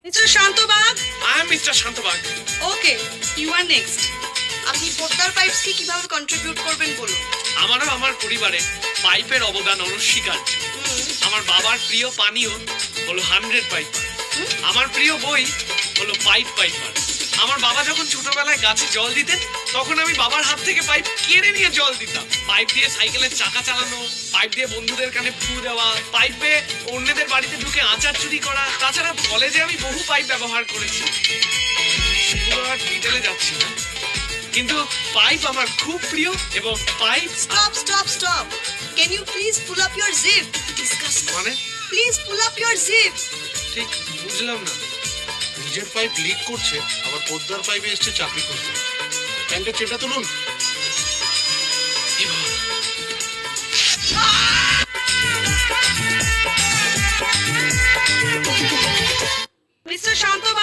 Mister Shantabag. I am mister Shantabag. Okay, you are next. আপনি পোদ্দার পাইপসকে কিভাবে contribute করবেন বলুন। আমারও আমার পরিবারে পাইপের অবদান অনস্বীকার্য। আমার বাবার প্রিয় পানীয় হলো 100 পাইপার। আমার প্রিয় বই হলো পাইপ পাইপার। আমার বাবা যখন ছোটবেলায় গাছে জল দিতেন তখন আমি বাবার হাত থেকে পাইপ কেড়ে নিয়ে জল দিতাম। পাইপ দিয়ে সাইকেলের চাকা চালানো, পাইপ দিয়ে বন্ধুদের কানে ফু দেওয়া, পাইপে অন্যদের বাড়িতে ঢুকে আচার চুরি করা। তাছাড়া কলেজে আমি বহু পাইপ ব্যবহার করেছি, সেগুলো আর ডিটেলে যাচ্ছি না। কিন্তু পাইপ আমার খুব প্রিয় এবং pipe stop. Can you please pull up your zip? মানে please pull up your zip. ঠিক বুঝলাম না। নিজের পাইপ লিক করছে, আবার পোদ্দার পাইপে এসছে চাকরি করতে। প্যান্টের চেপটা তুলুন। মিস্টার শান্তবাগ।